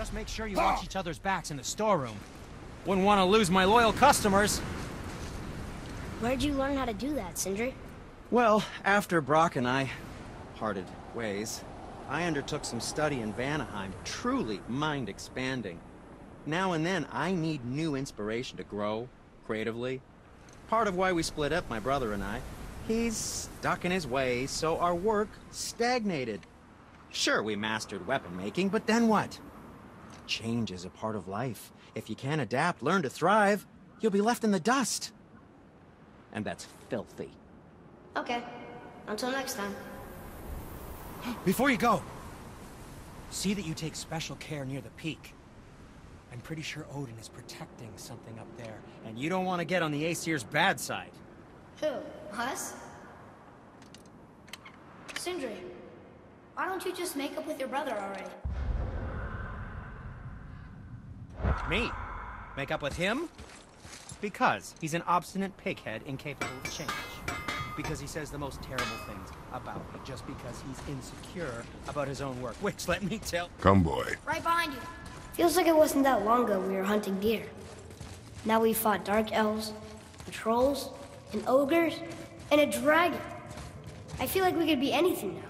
Just make sure you watch each other's backs in the storeroom. Wouldn't want to lose my loyal customers. Where'd you learn how to do that, Sindri? Well, after Brock and I parted ways, I undertook some study in Vanaheim, truly mind-expanding. Now and then, I need new inspiration to grow creatively. Part of why we split up, my brother and I. He's stuck in his ways, so our work stagnated. Sure, we mastered weapon making, but then what? Change is a part of life. If you can't adapt, learn to thrive, you'll be left in the dust. And that's filthy. Okay. Until next time. Before you go, see that you take special care near the peak. I'm pretty sure Odin is protecting something up there, and you don't want to get on the Aesir's bad side. Who? Us? Sindri, why don't you just make up with your brother already? Me? Make up with him? Because he's an obstinate pighead incapable of change. Because he says the most terrible things about me, just because he's insecure about his own work. Which, let me tell... Come, boy. Right behind you. Feels like it wasn't that long ago we were hunting deer. Now we fought dark elves, and trolls, and ogres, and a dragon. I feel like we could be anything now.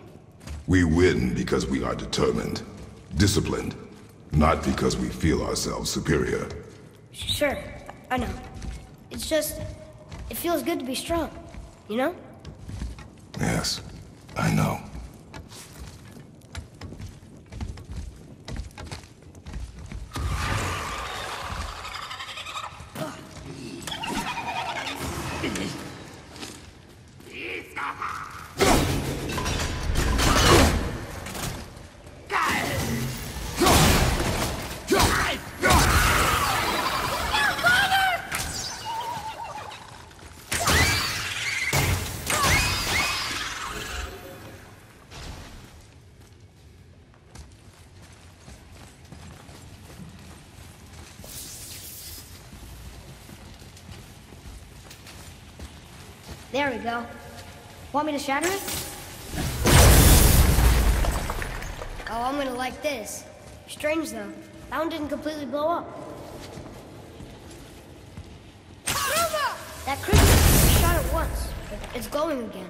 We win because we are determined, disciplined, not because we feel ourselves superior. Sure, I know. It's just, it feels good to be strong, you know? Yes, I know. There we go. Want me to shatter it? Oh, I'm gonna like this. Strange though, that one didn't completely blow up. That crystal shot it once, but it's glowing again.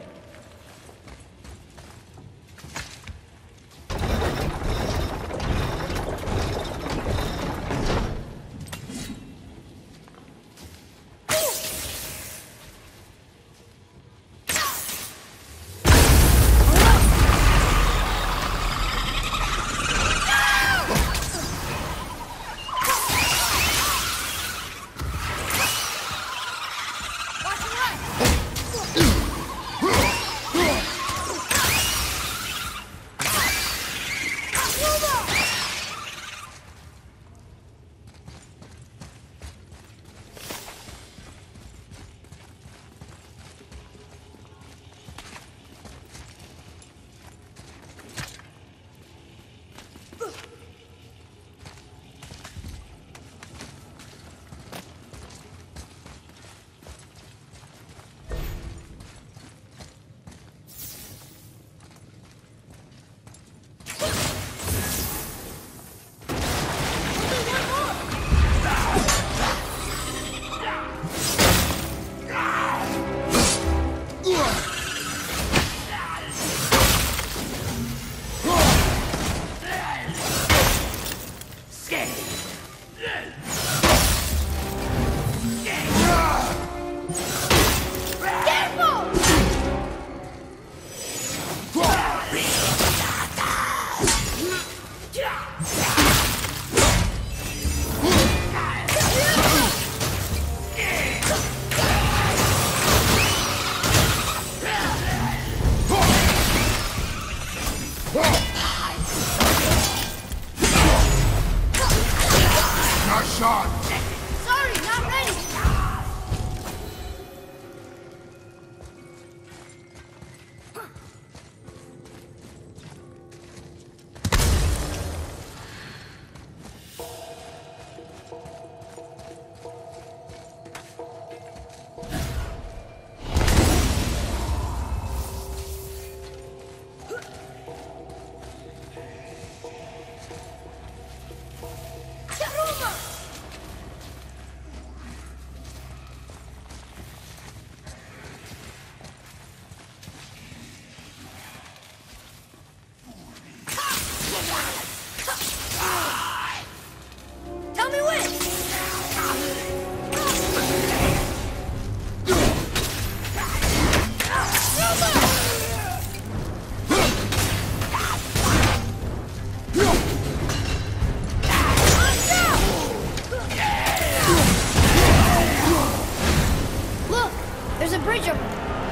bridge over there.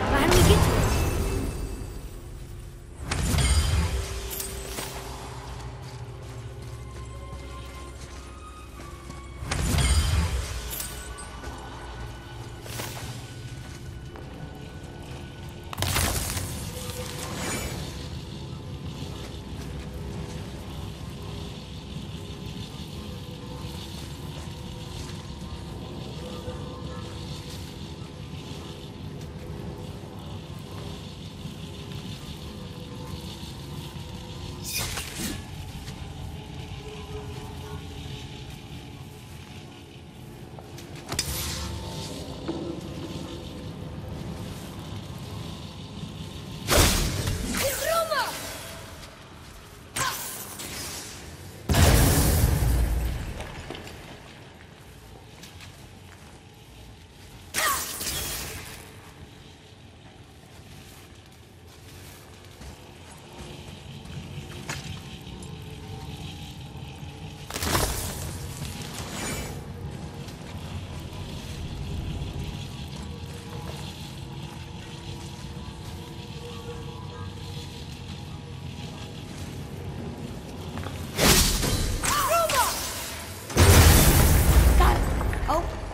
But how do we get to it?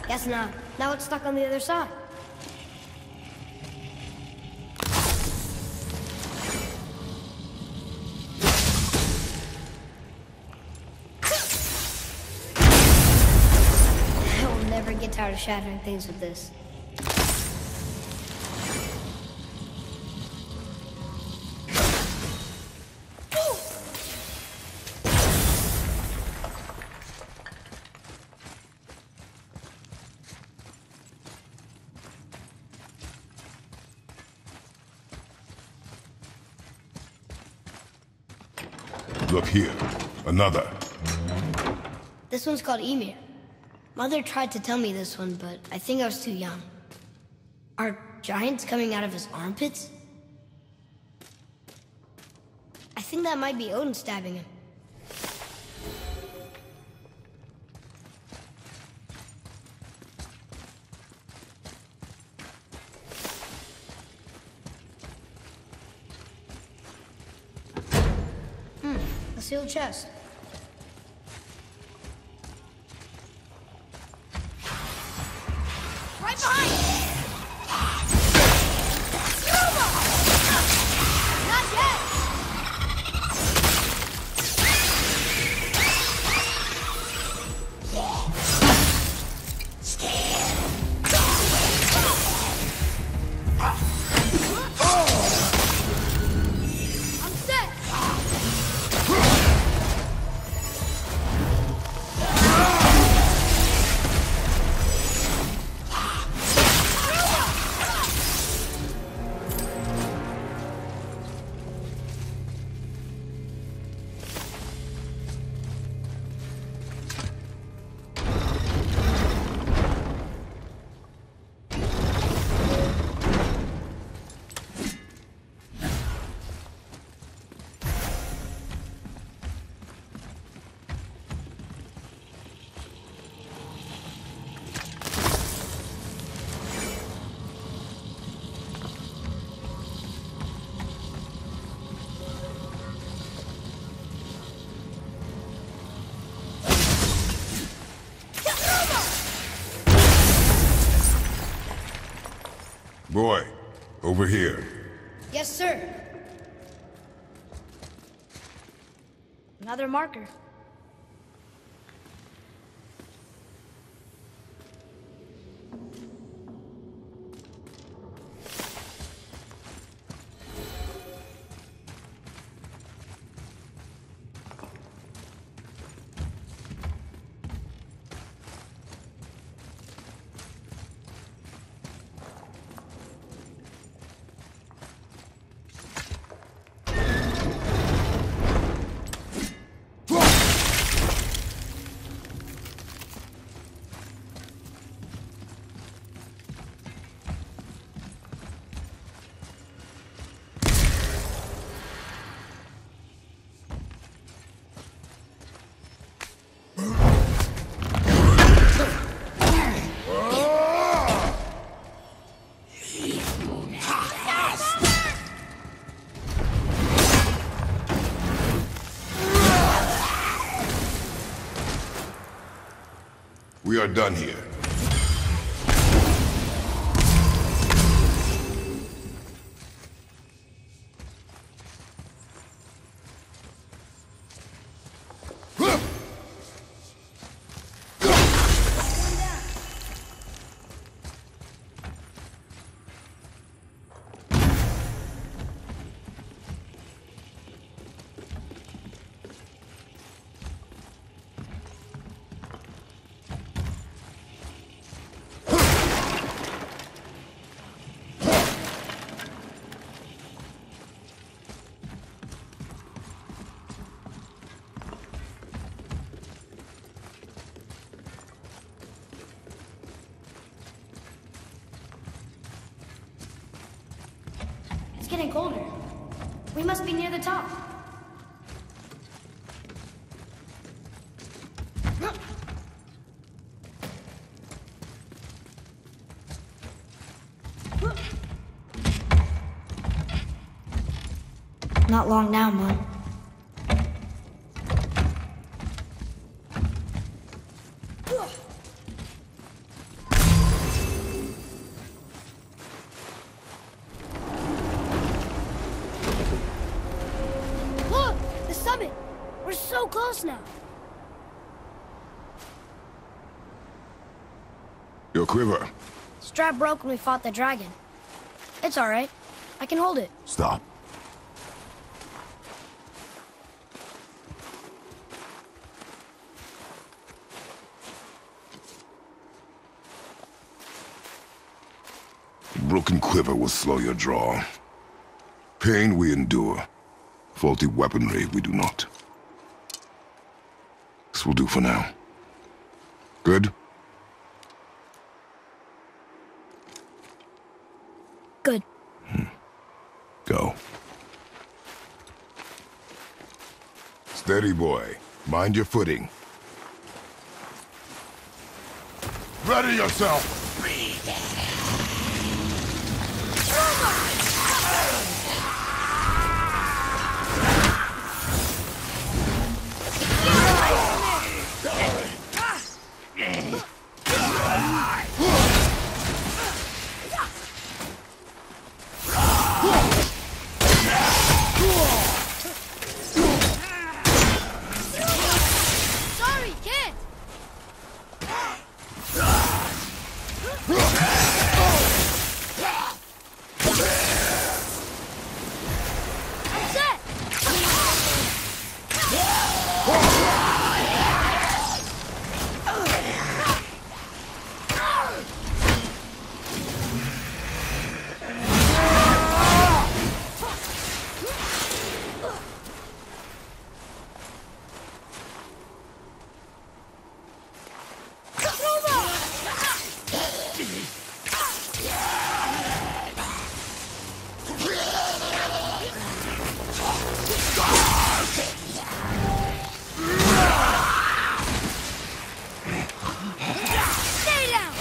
Guess not. Now it's stuck on the other side. I will never get tired of shattering things with this. Look here. Another. This one's called Emir. Mother tried to tell me this one, but I think I was too young. Are giants coming out of his armpits? I think that might be Odin stabbing him. A sealed chest. Right behind you! Not yet! I'm set! Boy, over here. Yes, sir. Another marker. are done here. It's getting colder. We must be near the top. Not long now, Mom. Look! The summit! We're so close now. Your quiver. Strap broke when we fought the dragon. It's all right. I can hold it. Stop. Broken quiver will slow your draw. Pain we endure. Faulty weaponry we do not. This will do for now. Good? Good. Go. Steady, boy. Mind your footing. Ready yourself! Sorry, kid! I'm set! Stay down!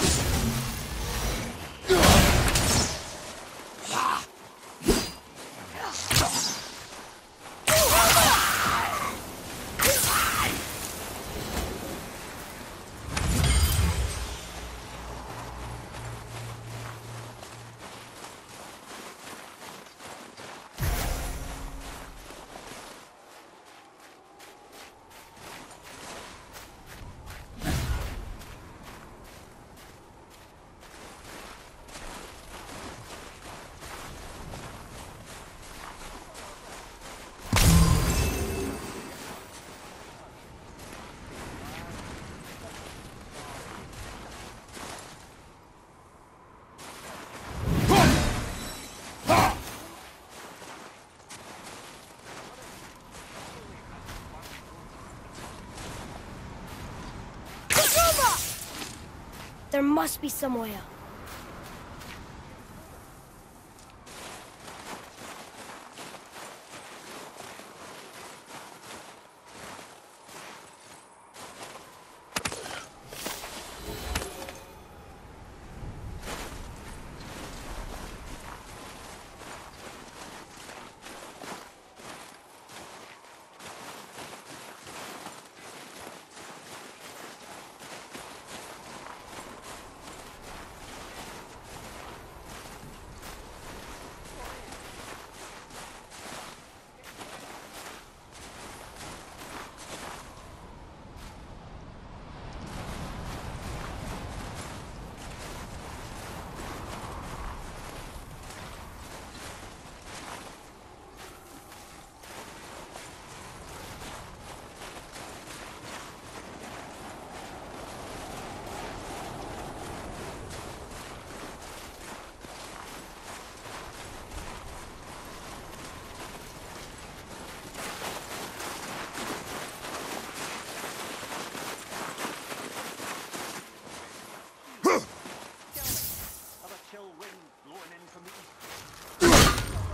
There must be some way up.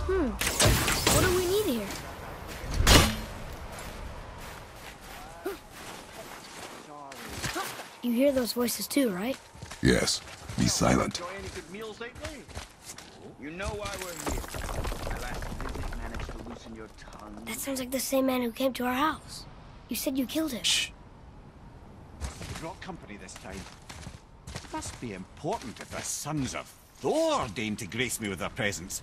What do we need here? You hear those voices too, right? Yes. Be silent. Enjoy any good meals lately? You know why we're here. My last visit managed to loosen your tongue. That sounds like the same man who came to our house. You said you killed him. Shh. We brought company this time. Must be important if the sons of Thor deign to grace me with their presence.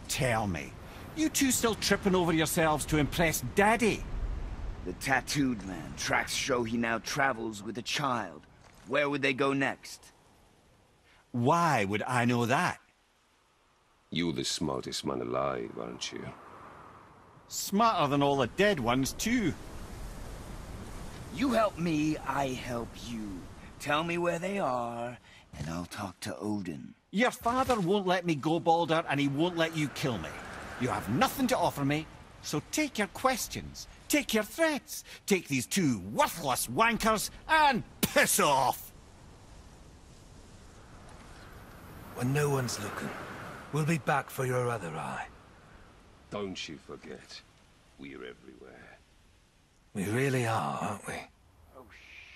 Tell me, you two still tripping over yourselves to impress Daddy? The tattooed man. Tracks show he now travels with a child. Where would they go next? Why would I know that? You're the smartest man alive, aren't you? Smarter than all the dead ones, too. You help me, I help you. Tell me where they are, and I'll talk to Odin. Your father won't let me go, Baldur, and he won't let you kill me. You have nothing to offer me, so take your questions, take your threats, take these two worthless wankers, and piss off! When no one's looking, we'll be back for your other eye. Don't you forget, we're everywhere. We really are, aren't we? Oh,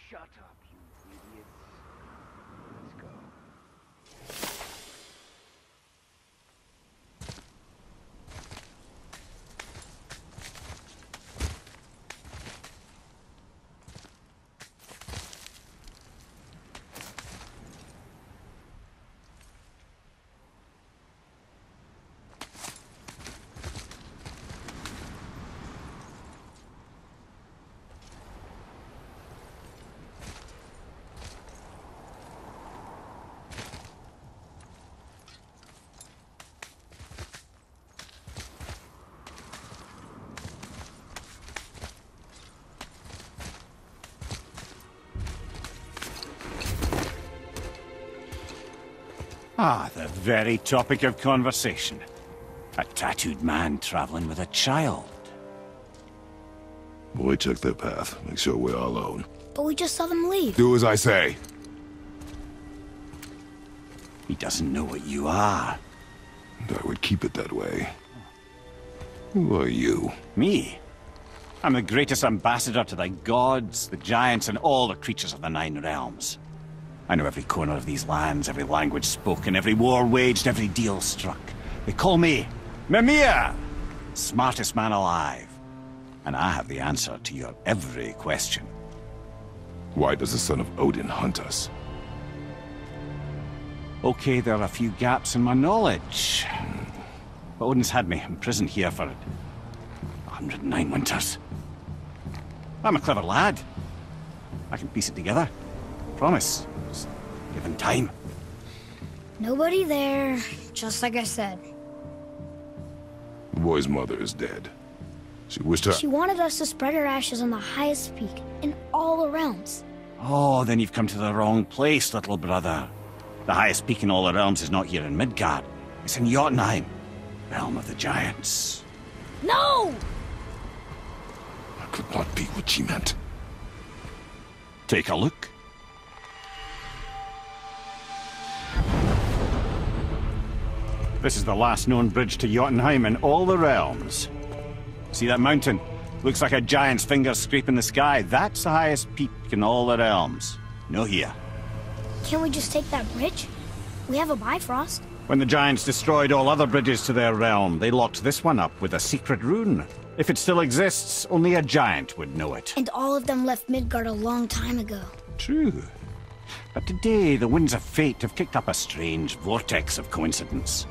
shut up, you idiots. Let's go. Ah, the very topic of conversation. A tattooed man traveling with a child. Boy, check their path. Make sure we're all alone. But we just saw them leave. Do as I say. He doesn't know what you are. And I would keep it that way. Who are you? Me? I'm the greatest ambassador to the gods, the giants, and all the creatures of the Nine Realms. I know every corner of these lands, every language spoken, every war waged, every deal struck. They call me Mimir, smartest man alive. And I have the answer to your every question. Why does the son of Odin hunt us? Okay, there are a few gaps in my knowledge. But Odin's had me imprisoned here for 109 winters. I'm a clever lad. I can piece it together. Promise. Just given time. Nobody there, just like I said. The boy's mother is dead. She wished her... She wanted us to spread her ashes on the highest peak in all the realms. Oh, then you've come to the wrong place, little brother. The highest peak in all the realms is not here in Midgard. It's in Jotunheim, realm of the giants. No! That could not be what she meant. Take a look. This is the last known bridge to Jotunheim in all the realms. See that mountain? Looks like a giant's finger scraping the sky. That's the highest peak in all the realms. No here. Can't we just take that bridge? We have a Bifrost. When the giants destroyed all other bridges to their realm, they locked this one up with a secret rune. If it still exists, only a giant would know it. And all of them left Midgard a long time ago. True. But today, the winds of fate have kicked up a strange vortex of coincidence.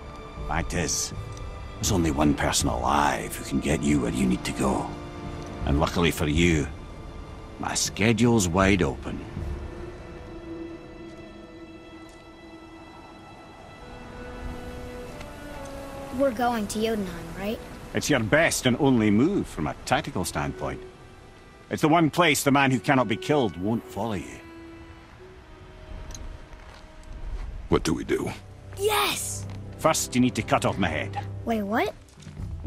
Fact is, there's only one person alive who can get you where you need to go. And luckily for you, my schedule's wide open. We're going to Jotunheim, right? It's your best and only move from a tactical standpoint. It's the one place the man who cannot be killed won't follow you. What do we do? Yes! First, you need to cut off my head. Wait, what?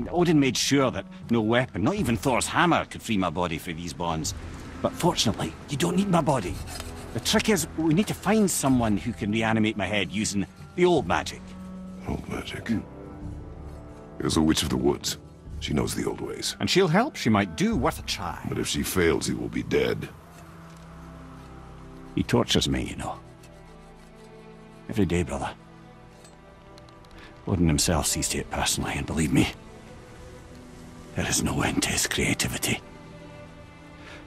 Odin made sure that no weapon, not even Thor's hammer, could free my body from these bonds. But fortunately, you don't need my body. The trick is, we need to find someone who can reanimate my head using the old magic. Old magic. There's a witch of the woods. She knows the old ways. And she'll help. She might do. Worth a try. But if she fails, he will be dead. He tortures me, you know. Every day, brother. Odin himself sees to it personally, and believe me, there is no end to his creativity.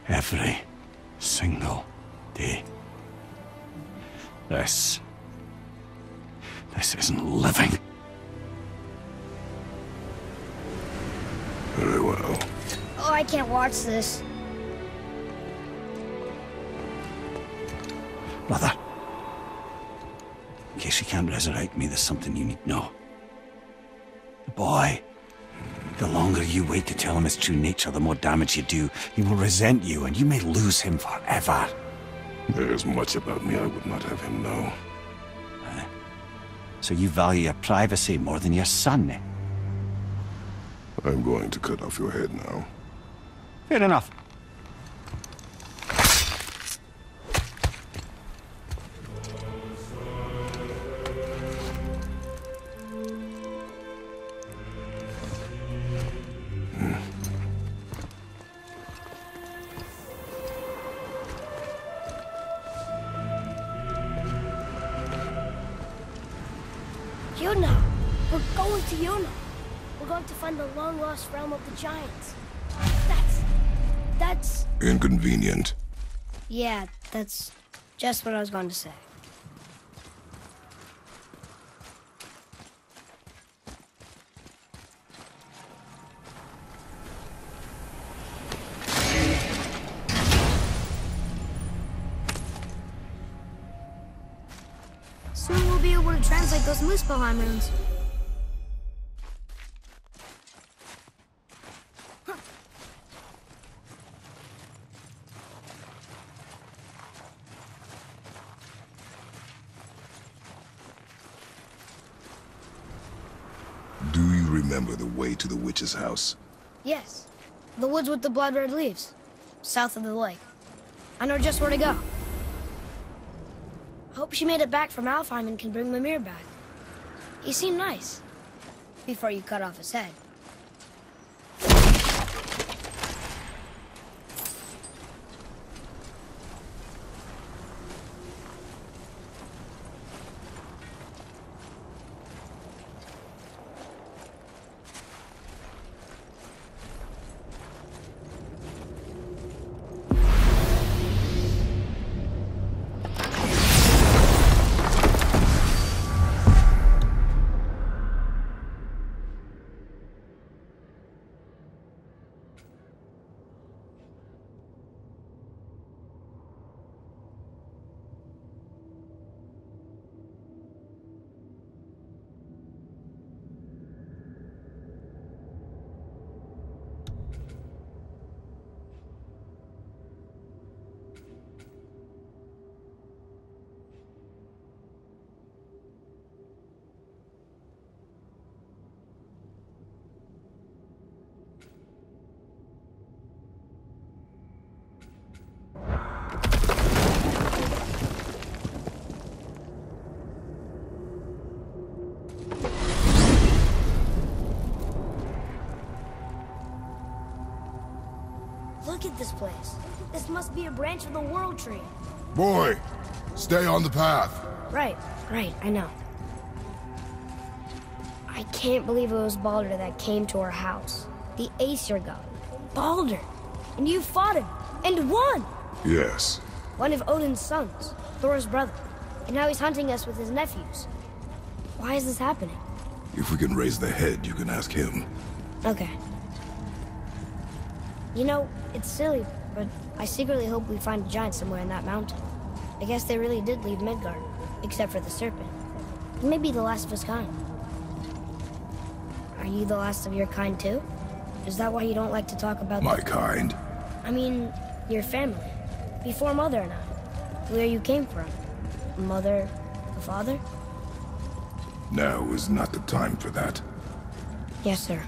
Every single day. This isn't living. Very well. Oh, I can't watch this. Brother, in case you can't resurrect me, there's something you need to know. The boy, the longer you wait to tell him his true nature, the more damage you do. He will resent you, and you may lose him forever. There's much about me I would not have him know. So you value your privacy more than your son, eh? I'm going to cut off your head now. Fair enough. Yuna! We're going to Yuna! We're going to find the long-lost realm of the giants. That's... Inconvenient. Yeah, that's just what I was going to say. Soon we'll be able to translate those Muspelheim runes. Do you remember the way to the witch's house? Yes. The woods with the blood-red leaves. South of the lake. I know just where to go. Hope she made it back from Alfheim and can bring Mimir back. He seemed nice. Before you cut off his head. Look at this place. This must be a branch of the World Tree. Boy, stay on the path. Right, I know. I can't believe it was Baldur that came to our house. The Aesir god. Baldur! And you fought him, and won! Yes. One of Odin's sons, Thor's brother. And now he's hunting us with his nephews. Why is this happening? If we can raise the head, you can ask him. Okay. You know, it's silly, but I secretly hope we find a giant somewhere in that mountain. I guess they really did leave Midgard, except for the serpent. Maybe the last of his kind. Are you the last of your kind too? Is that why you don't like to talk about My kind? I mean, your family. Before Mother and I. Where you came from. Mother, the father? Now is not the time for that. Yes, sir.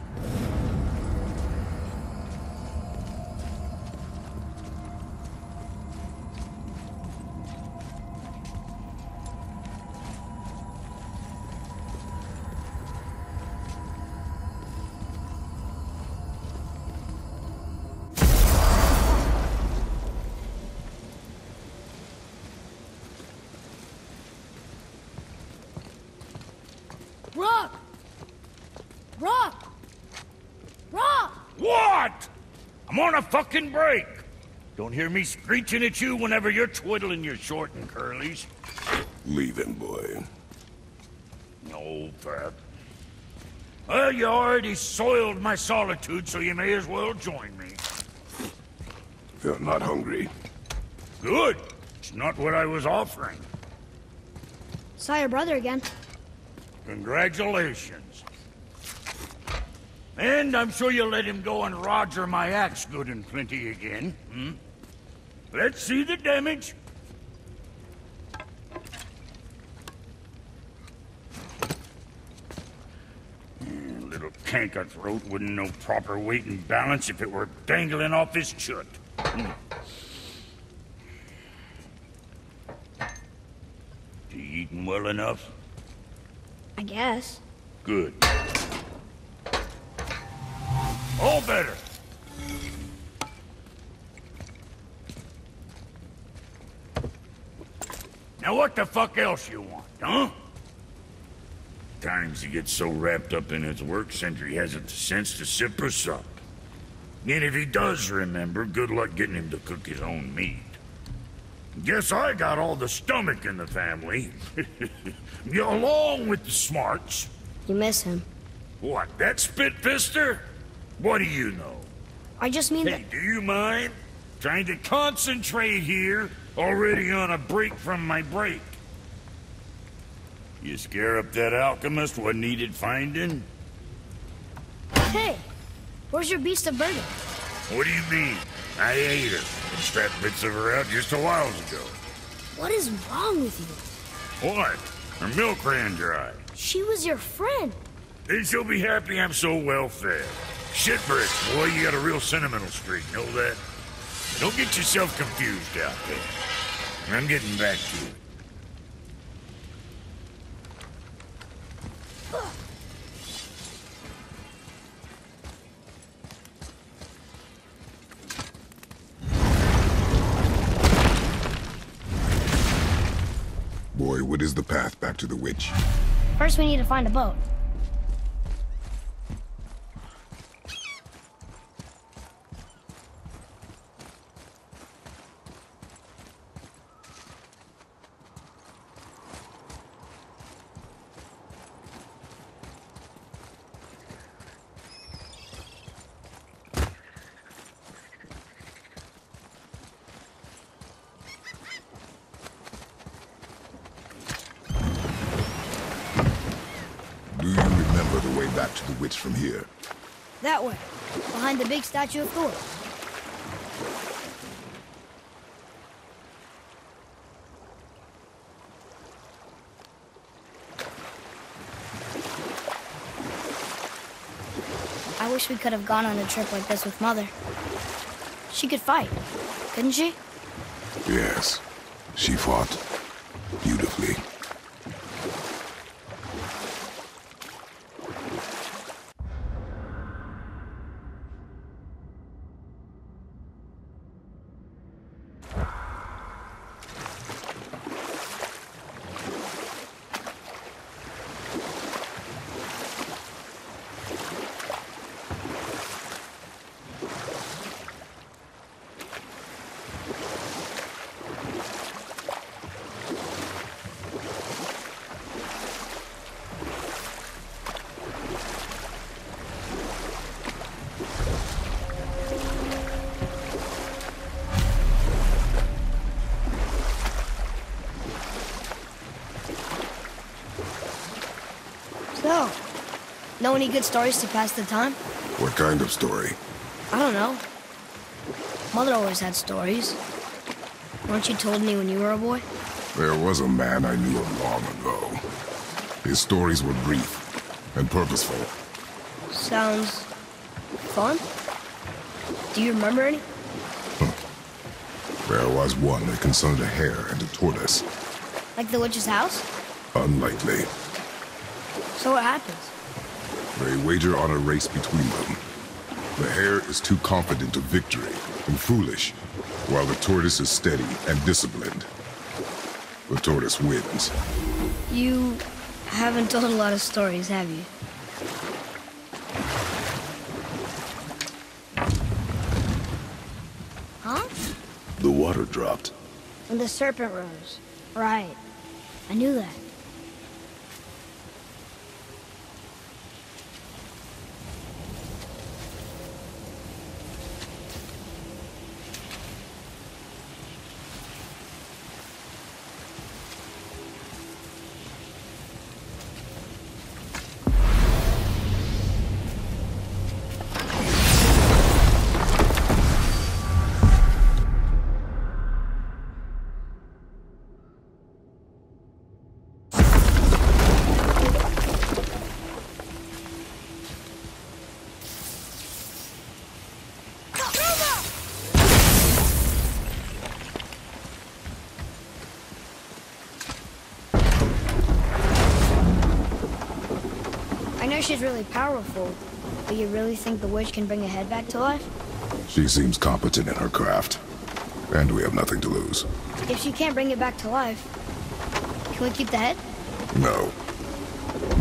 Rock! Rock! Rock! What? I'm on a fucking break. Don't hear me screeching at you whenever you're twiddling your short and curlies. Leave him, boy. No, Pat. Well, you already soiled my solitude, so you may as well join me. You're not hungry. Good. It's not what I was offering. Saw your brother again. Congratulations. And I'm sure you'll let him go and roger my axe good and plenty again, hmm? Let's see the damage. Little canker-throat wouldn't know proper weight and balance if it were dangling off his chut. You eating well enough? I guess. Good. All better. Now what the fuck else you want, huh? Times he gets so wrapped up in his work, Sentry hasn't the sense to sip or sup. And if he does remember, good luck getting him to cook his own meat. Guess I got all the stomach in the family. Along with the smarts. You miss him. What, that spit-fister? What do you know? I just mean Hey, do you mind? Trying to concentrate here, already on a break from my break. You scare up that alchemist what needed finding? Hey! Where's your beast of burden? What do you mean? I ate her. And strapped bits of her out just a while ago. What is wrong with you? What? Her milk ran dry. She was your friend. Then she'll be happy I'm so well fed. Shitbricks, boy, you got a real sentimental streak, know that? Don't get yourself confused out there. I'm getting back to it. Boy, what is the path back to the witch? First, we need to find a boat. Do you remember the way back to the witch from here? That way, behind the big statue of Thor. I wish we could have gone on a trip like this with Mother. She could fight, couldn't she? Yes. She fought beautifully. So, know any good stories to pass the time? What kind of story? I don't know. Mother always had stories. Weren't you told me when you were a boy? There was a man I knew of long ago. His stories were brief and purposeful. Sounds fun. Do you remember any? There was one that concerned a hare and a tortoise. Like the witch's house? Unlikely. So what happens? They wager on a race between them. The hare is too confident of victory and foolish, while the tortoise is steady and disciplined. The tortoise wins. You haven't told a lot of stories, have you? Huh? The water dropped. When the serpent rose. Right. I knew that. I know she's really powerful, but you really think the witch can bring a head back to life? She seems competent in her craft. And we have nothing to lose. If she can't bring it back to life, can we keep the head? No.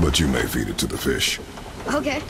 But you may feed it to the fish. Okay.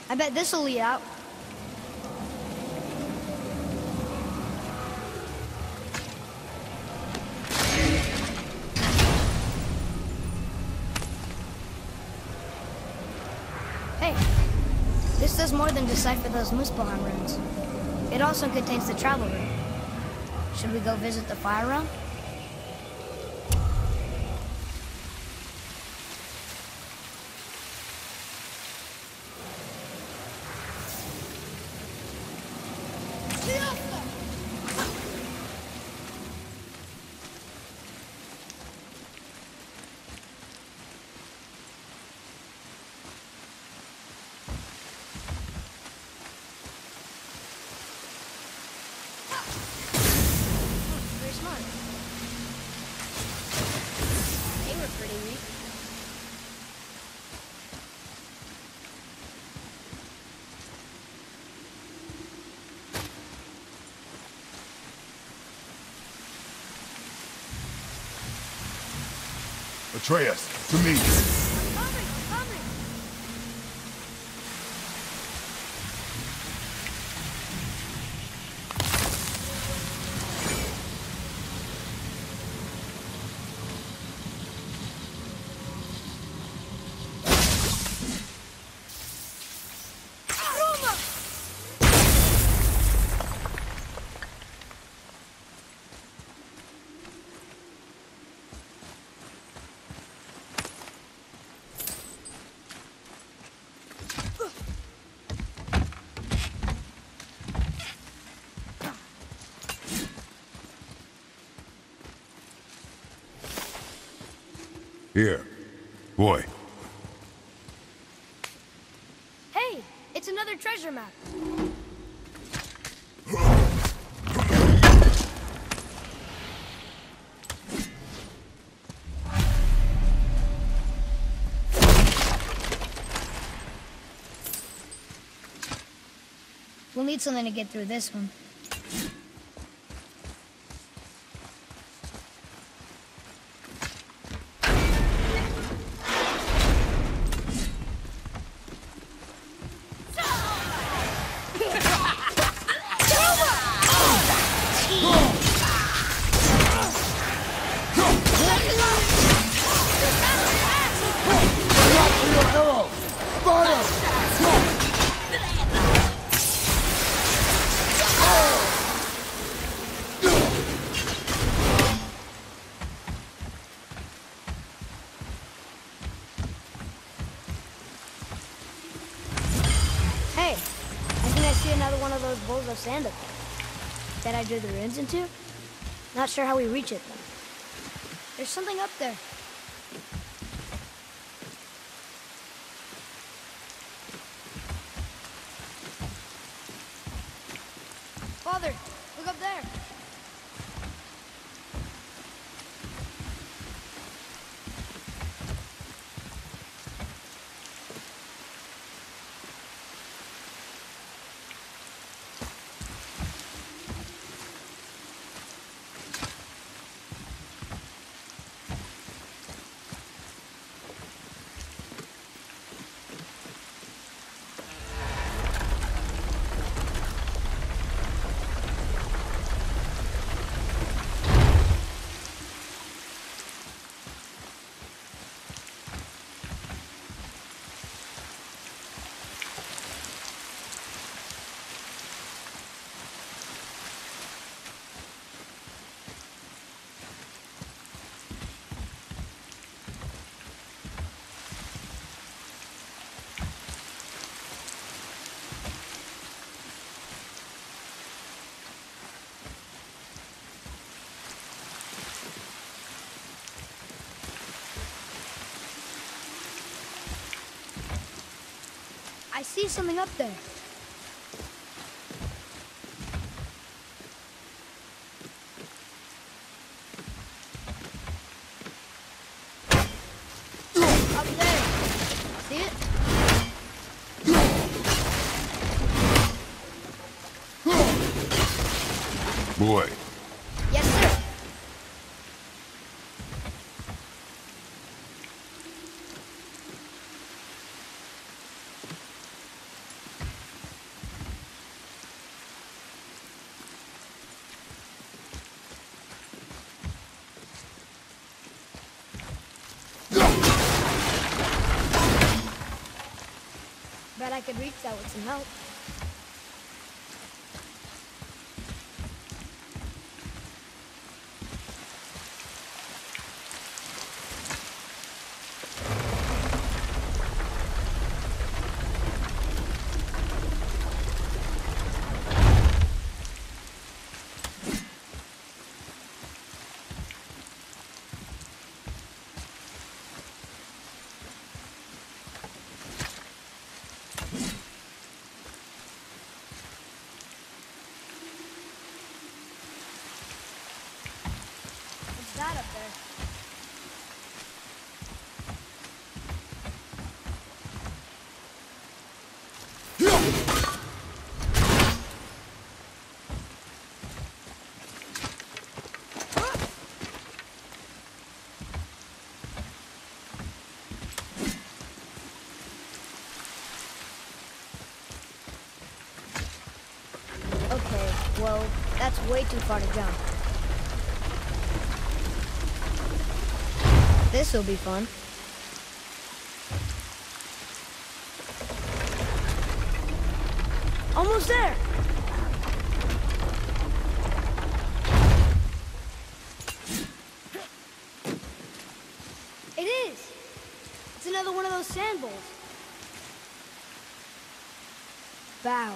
I bet this'll lead out. Hey, this does more than decipher those Muspelheim runes. It also contains the travel route. Should we go visit the fire realm? Very smart. They were pretty neat. Atreus, to me. Coming! Here. Boy. Hey, it's another treasure map. We'll need something to get through this one. Hey, I think I see another one of those bowls of sand up there. That I drew the runes into? Not sure how we reach it, though. There's something up there. Father, look up there. I see something up there. Up there. See it? Boy. Yes, sir. Bet I could reach that with some help. What's that up there? Okay, well, that's way too far to jump. This'll be fun. Almost there! It is! It's another one of those sand bowls. Bow.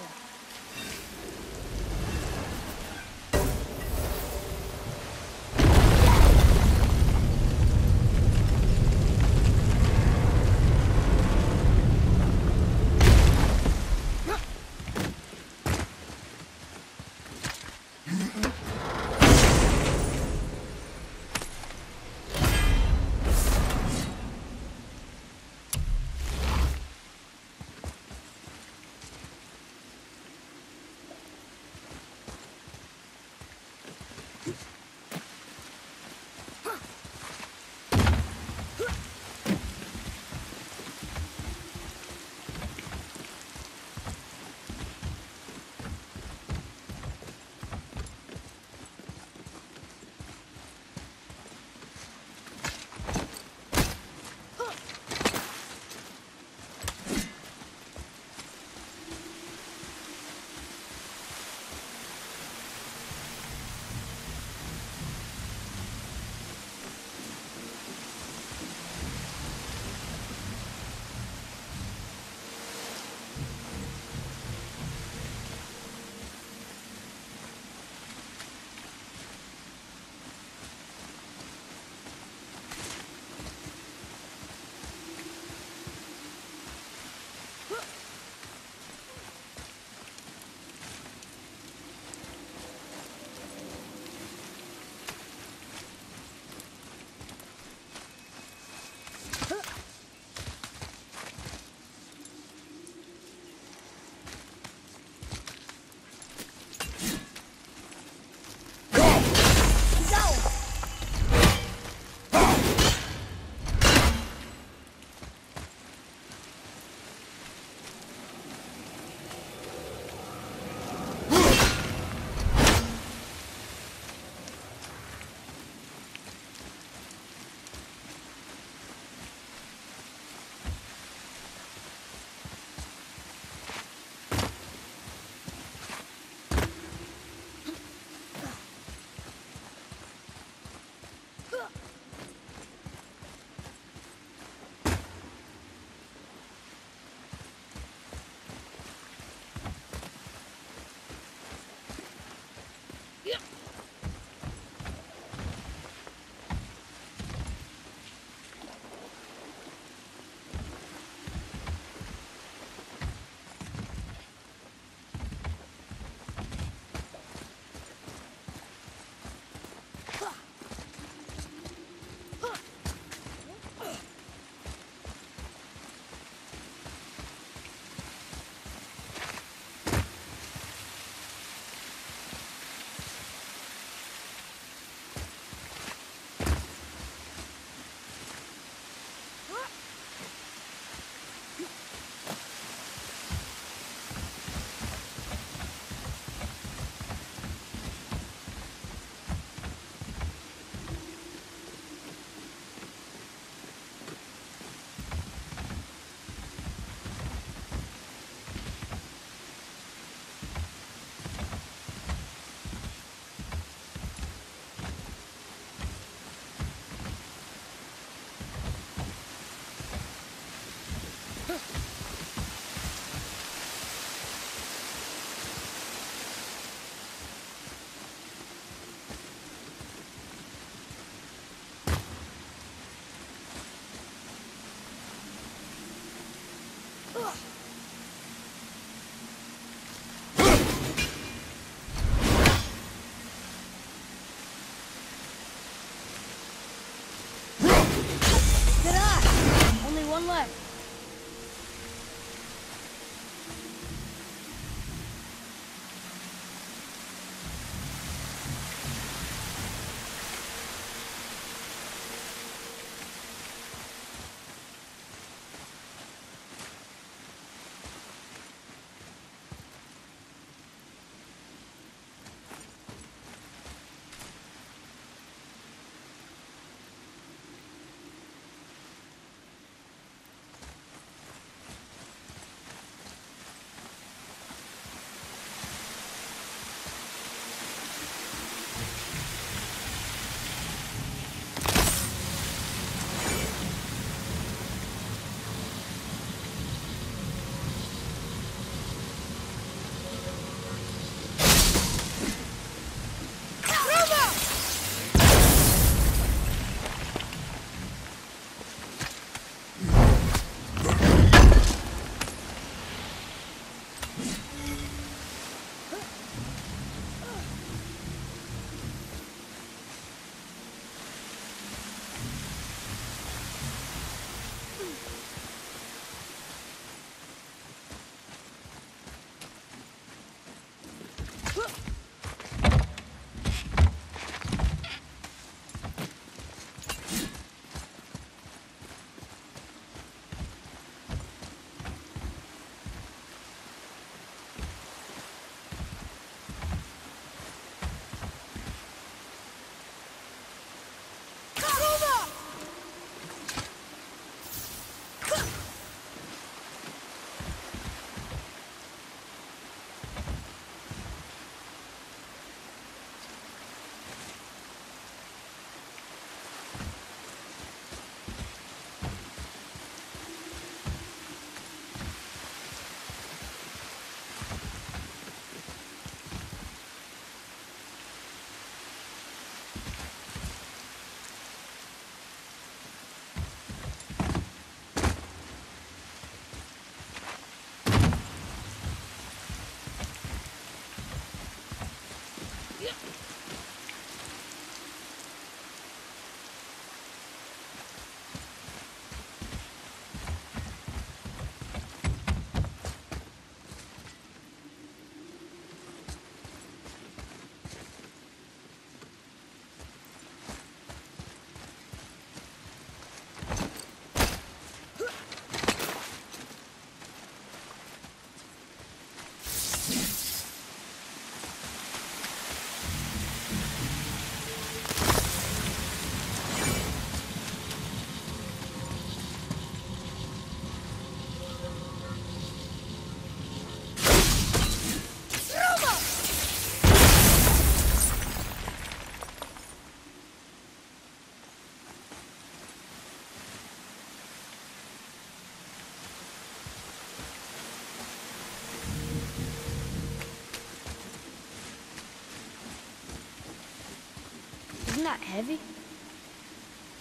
Isn't that heavy?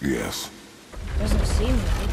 Yes. Doesn't seem right.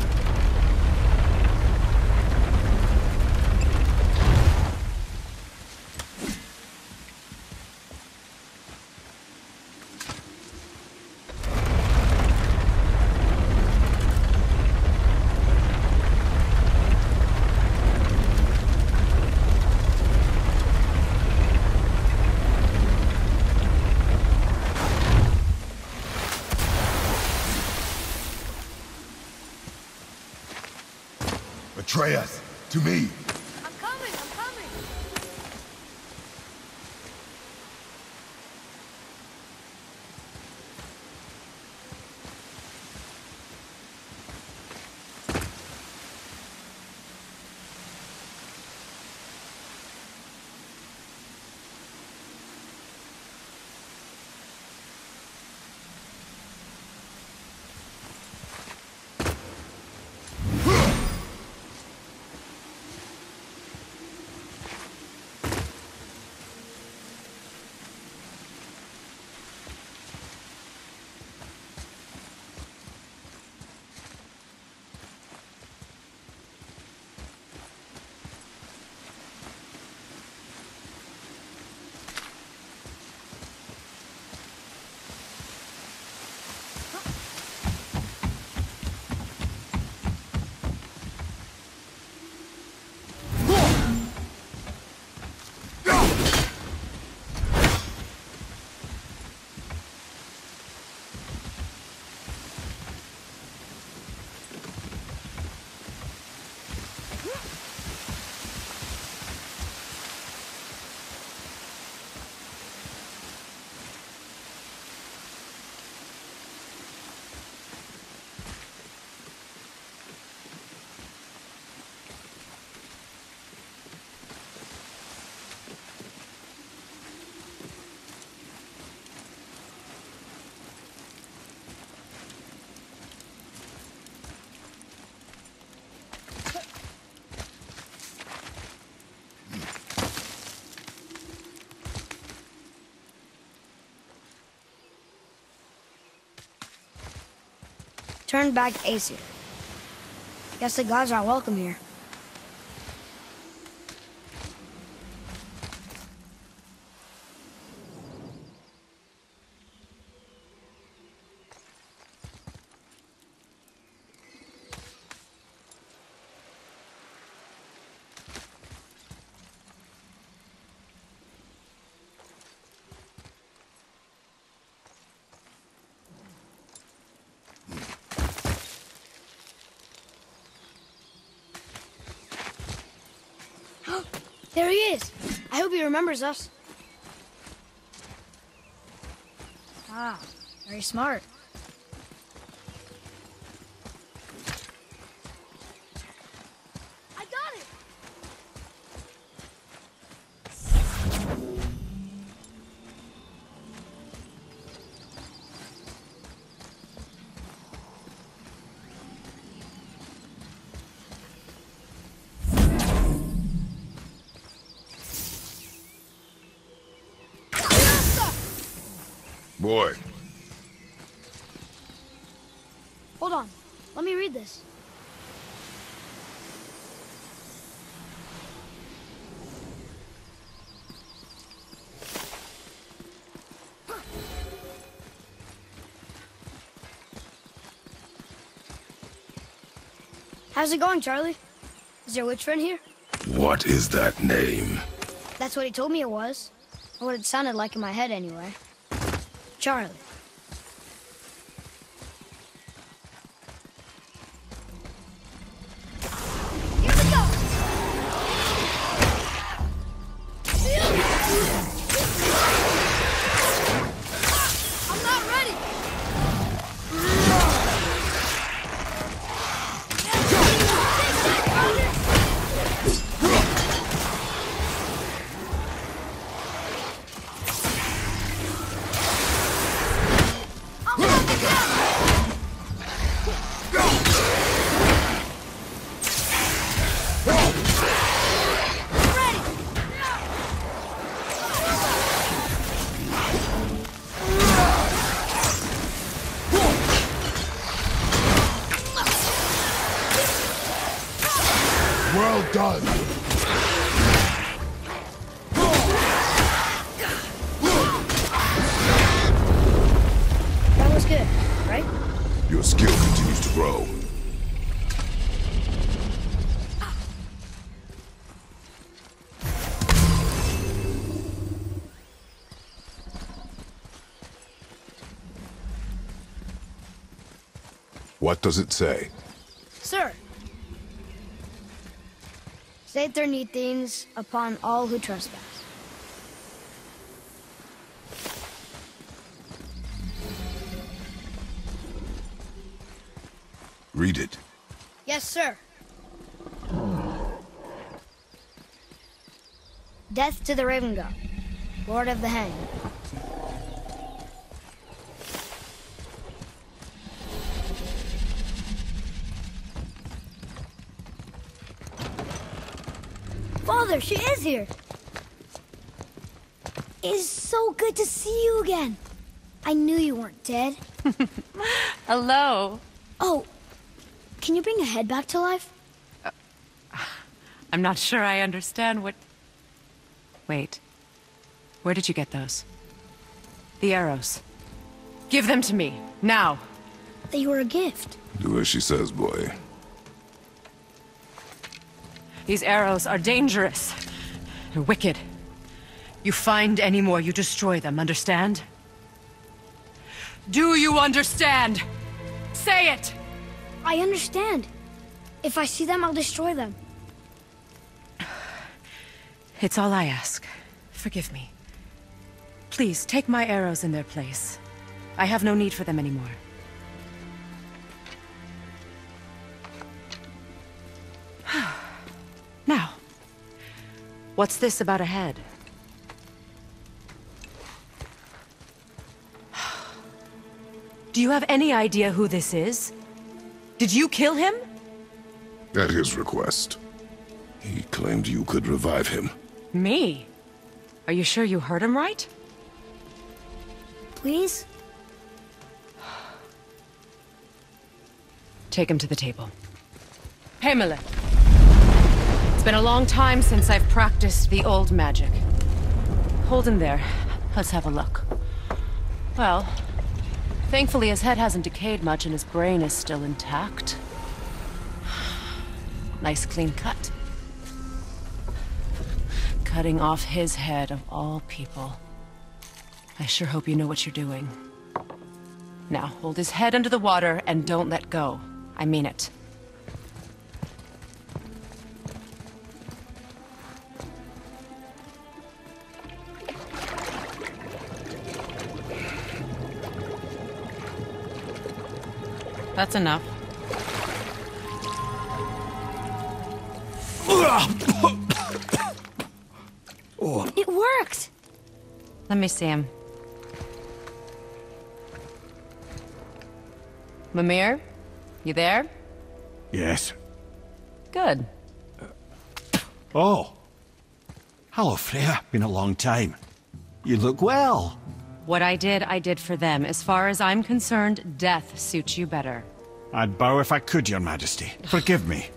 Atreus, to me. I'm coming, I'm coming. Turn back Aesir. Guess the gods aren't welcome here. There he is. I hope he remembers us. Ah, very smart. I got it! Boy. Hold on. Let me read this. How's it going, Charlie? Is your witch friend here? What is that name? That's what he told me it was. Or what it sounded like in my head, anyway. Charlie. Here we go! I'm not ready! Well done. That was good, right? Your skill continues to grow. What does it say? Sir. Saith there need things upon all who trespass. Read it. Yes, sir. Death to the Raven God, Lord of the Hanged. Father, she is here. It is so good to see you again. I knew you weren't dead. Hello. Oh, can you bring a head back to life? I'm not sure I understand what... Wait. Where did you get those? The arrows. Give them to me, now. They were a gift. Do as she says, boy. These arrows are dangerous. They're wicked. You find any more, you destroy them, understand? Do you understand? Say it! I understand. If I see them, I'll destroy them. It's all I ask. Forgive me. Please, take my arrows in their place. I have no need for them anymore. Now, what's this about a head? Do you have any idea who this is? Did you kill him? At his request. He claimed you could revive him. Me? Are you sure you heard him right? Please? Take him to the table. Pamela. It's been a long time since I've practiced the old magic. Hold him there. Let's have a look. Well, thankfully his head hasn't decayed much and his brain is still intact. Nice clean cut. Cutting off his head of all people. I sure hope you know what you're doing. Now, hold his head under the water and don't let go. I mean it. That's enough. It worked! Let me see him. Mimir? You there? Yes. Good. Oh. Hello, Freya. Been a long time. You look well. What I did for them. As far as I'm concerned, death suits you better. I'd bow if I could, Your Majesty. Forgive me.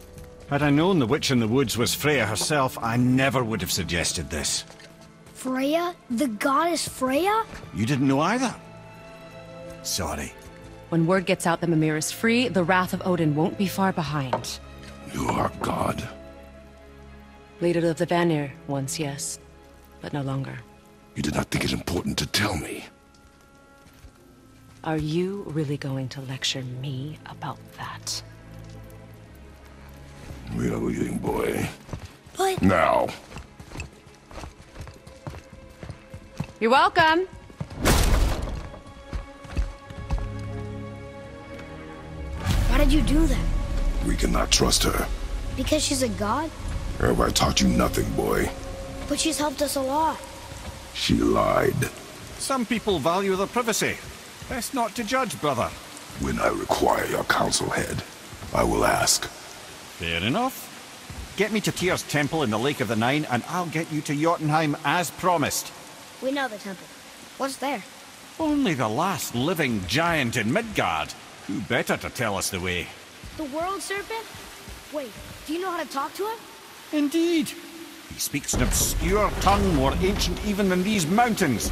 Had I known the witch in the woods was Freya herself, I never would have suggested this. Freya? The goddess Freya? You didn't know either? Sorry. When word gets out that Mimir is free, the wrath of Odin won't be far behind. You are God. Leader of the Vanir, once yes, but no longer. You did not think it important to tell me. Are you really going to lecture me about that? We are leaving, boy. But... Now. You're welcome! Why did you do that? We cannot trust her. Because she's a god? Have I taught you nothing, boy? But she's helped us a lot. She lied. Some people value their privacy. Best not to judge, brother. When I require your council head, I will ask. Fair enough. Get me to Tyr's temple in the Lake of the Nine, and I'll get you to Jotunheim as promised. We know the temple. What's there? Only the last living giant in Midgard. Who better to tell us the way? The world serpent? Wait, do you know how to talk to him? Indeed. He speaks an obscure tongue more ancient even than these mountains.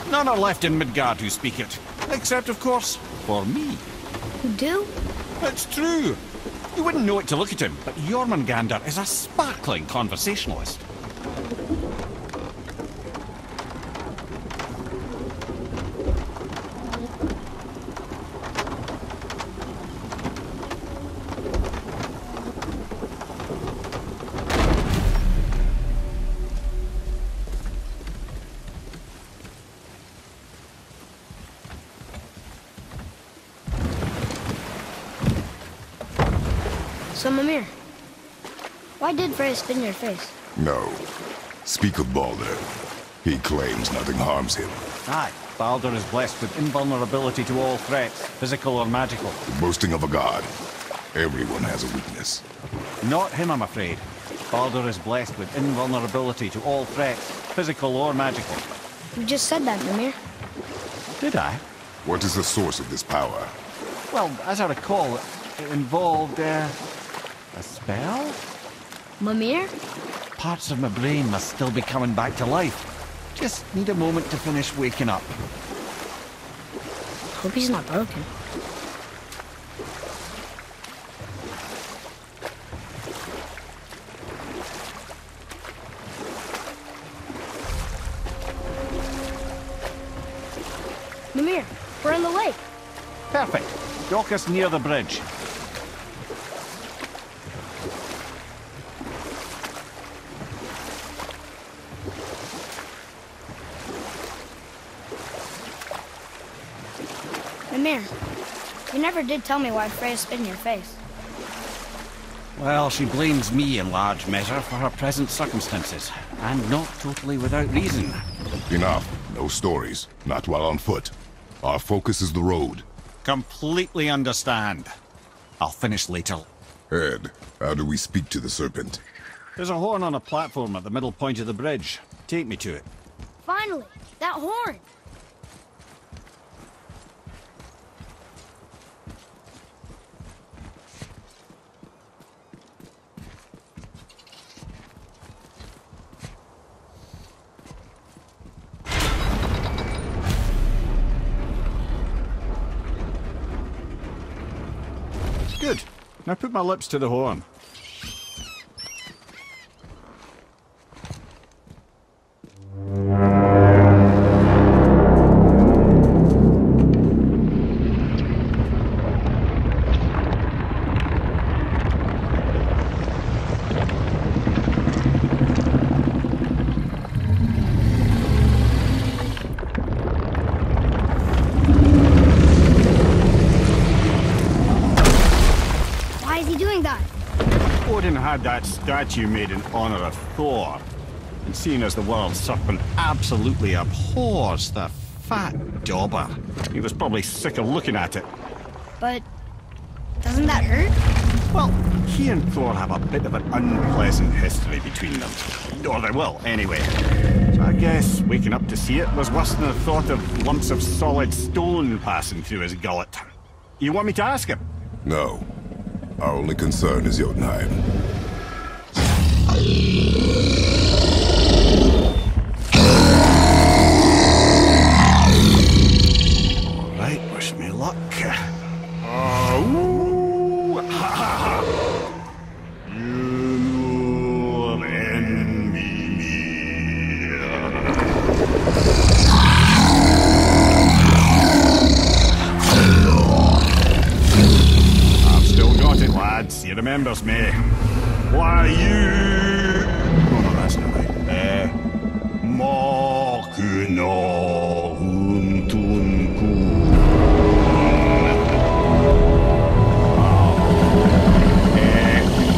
None are left in Midgard who speak it. Except, of course, for me. You do? It's true. You wouldn't know it to look at him, but Jormungandr is a sparkling conversationalist. So, Mimir, why did Freya spin your face? No. Speak of Baldur. He claims nothing harms him. Aye, Baldur is blessed with invulnerability to all threats, physical or magical. The boasting of a god. Everyone has a weakness. Not him, I'm afraid. Baldur is blessed with invulnerability to all threats, physical or magical. You just said that, Mimir. Did I? What is the source of this power? Well, as I recall, it involved, a spell? Mimir? Parts of my brain must still be coming back to life. Just need a moment to finish waking up. Hope he's not broken. Mimir, we're in the lake. Perfect. Dock us near the bridge. Mimir, you never did tell me why Freya spit in your face. Well, she blames me in large measure for her present circumstances, and not totally without reason. Enough. No stories. Not while on foot. Our focus is the road. Completely understand. I'll finish later. Ed, how do we speak to the serpent? There's a horn on a platform at the middle point of the bridge. Take me to it. Finally, that horn! Good. Now put my lips to the horn. had that statue made in honor of Thor. And seeing as the world serpent absolutely abhors the fat dauber, he was probably sick of looking at it. But doesn't that hurt? Well, he and Thor have a bit of an unpleasant history between them. Or they will, anyway. So I guess waking up to see it was worse than the thought of lumps of solid stone passing through his gullet. You want me to ask him? No. Our only concern is Jotunheim. All right, wish me luck. He remembers me. Why you? Oh no, that's not right. Mokuno Huntunku.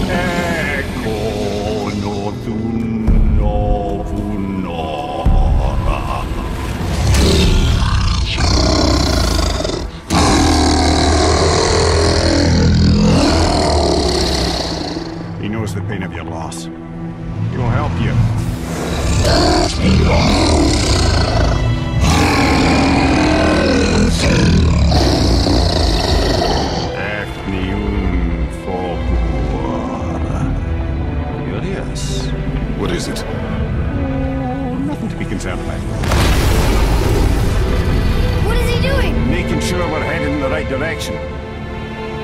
Eko no Tunno Funora. He knows the pain of your loss. He will help you. Curious. What is it? Oh, nothing to be concerned about. What is he doing? Making sure we're headed in the right direction.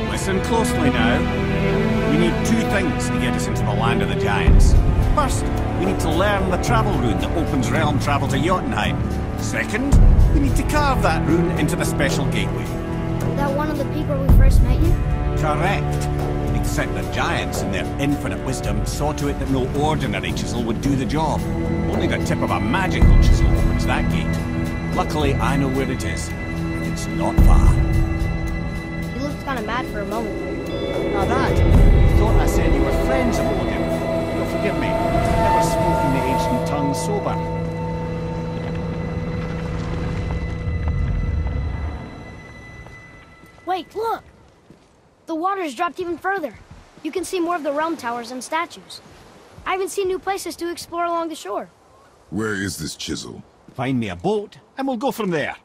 Listen closely now. We need two things to get us into the land of the giants. First, we need to learn the travel rune that opens realm travel to Jotunheim. Second, we need to carve that rune into the special gateway. That one of the peak where we first met you? Correct. Except the giants, in their infinite wisdom, saw to it that no ordinary chisel would do the job. Only the tip of a magical chisel opens that gate. Luckily, I know where it is. It's not far. You looked kind of mad for a moment. Now that, thought I said you were friends of Odin. You'll forgive me. Never spoken the ancient tongue sober. Wait, look! The water's dropped even further. You can see more of the realm towers and statues. I even see new places to explore along the shore. Where is this chisel? Find me a boat, and we'll go from there.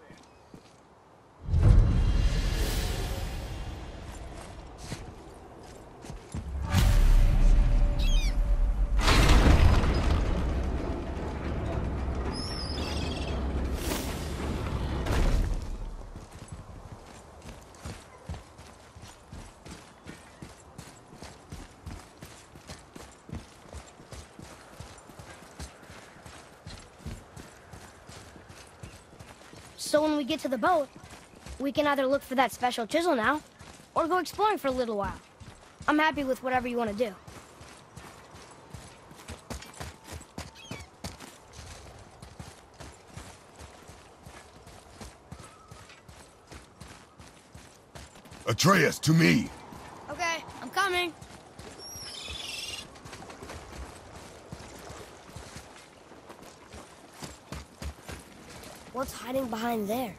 So when we get to the boat, we can either look for that special chisel now, or go exploring for a little while. I'm happy with whatever you want to do. Atreus, to me! Okay, I'm coming. What's hiding behind there?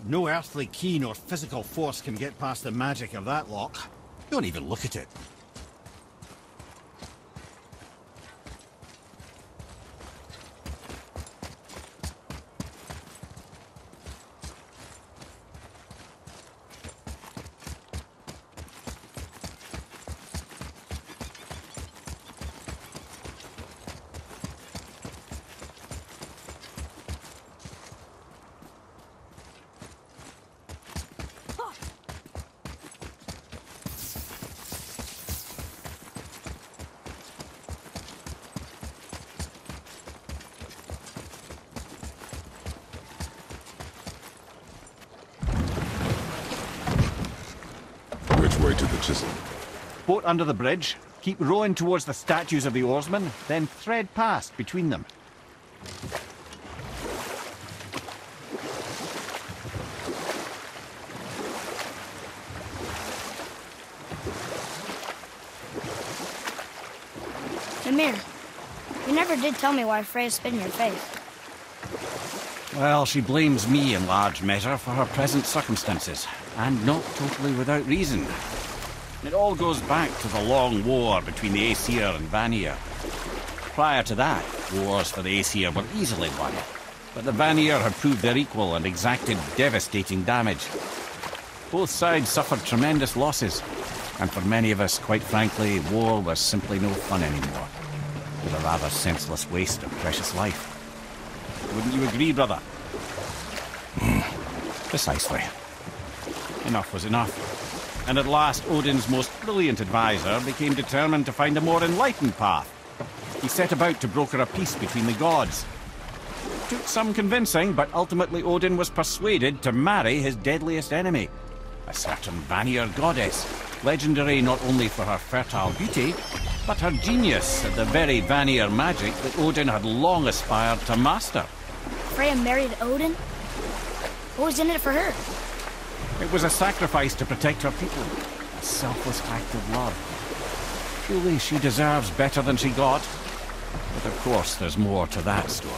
No earthly key nor physical force can get past the magic of that lock. Don't even look at it. Way to the chisel. Boat under the bridge. Keep rowing towards the statues of the oarsmen, then thread past between them. never did tell me why Freya spit in your face. Well, she blames me in large measure for her present circumstances, and not totally without reason. It all goes back to the long war between the Aesir and Vanir. Prior to that, wars for the Aesir were easily won, but the Vanir had proved their equal and exacted devastating damage. Both sides suffered tremendous losses, and for many of us, quite frankly, war was simply no fun anymore. It was a rather senseless waste of precious life. Wouldn't you agree, brother? Precisely. Enough was enough. And at last, Odin's most brilliant advisor became determined to find a more enlightened path. He set about to broker a peace between the gods. Took some convincing, but ultimately Odin was persuaded to marry his deadliest enemy, a certain Vanir goddess, legendary not only for her fertile beauty, but her genius at the very Vanir magic that Odin had long aspired to master. Freya married Odin? What was in it for her? It was a sacrifice to protect her people, a selfless act of love. Truly, she deserves better than she got. But of course, there's more to that story.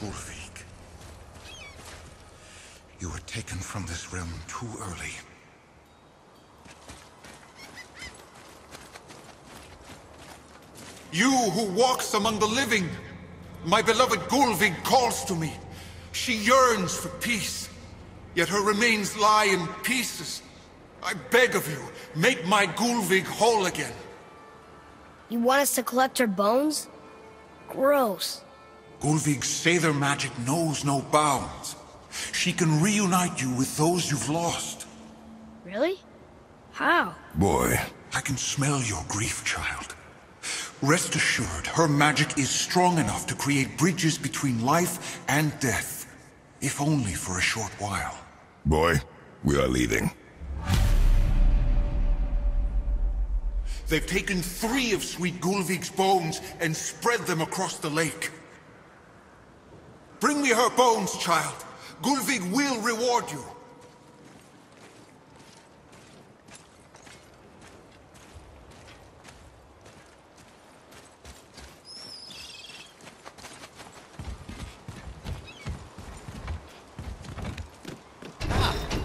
Ulfik, you were taken from this realm too early. You who walks among the living, my beloved Gulvig calls to me. She yearns for peace, yet her remains lie in pieces. I beg of you, make my Gulvig whole again. You want us to collect her bones? Gross. Gulvig's Sather magic knows no bounds. She can reunite you with those you've lost. Really? How? Boy. I can smell your grief, child. Rest assured, her magic is strong enough to create bridges between life and death, if only for a short while. Boy, we are leaving. They've taken 3 of Sweet Gulvig's bones and spread them across the lake. Bring me her bones, child. Gulvig will reward you.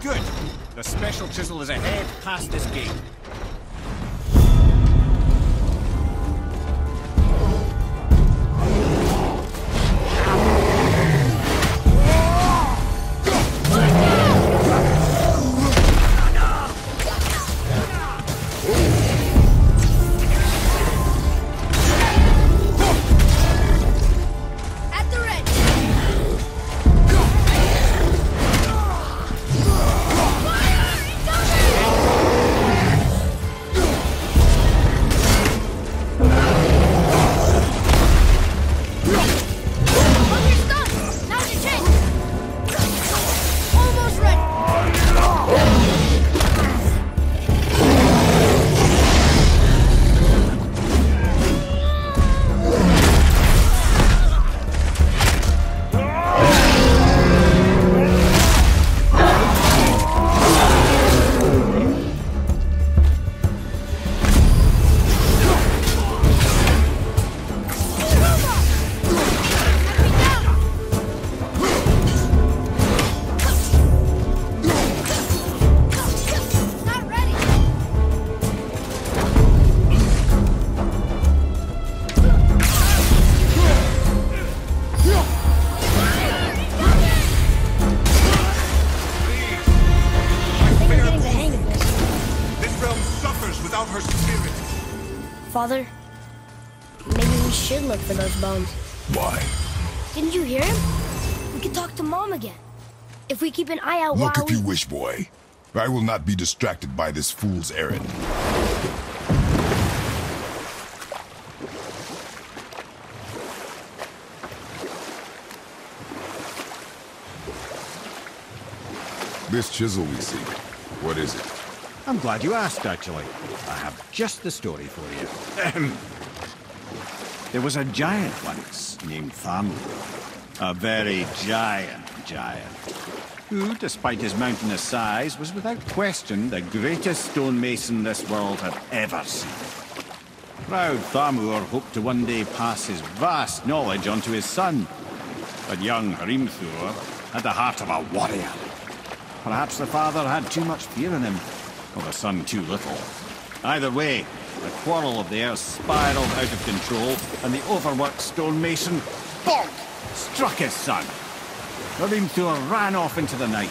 Good. The special chisel is ahead past this gate. Father, maybe we should look for those bones. Why? Didn't you hear him? We could talk to Mom again. If we keep an eye out Look while if you wish, boy. I will not be distracted by this fool's errand. This chisel we see, what is it? I'm glad you asked, actually. I have just the story for you. There was a giant once named Thamur. A very giant. who, despite his mountainous size, was without question the greatest stonemason this world had ever seen. Proud Thamur hoped to one day pass his vast knowledge on to his son, but young Hrimthur had the heart of a warrior. Perhaps the father had too much fear in him, or the son too little. Either way, the quarrel of theirs spiraled out of control, and the overworked stonemason, bonk, struck his son. Hrimthur ran off into the night.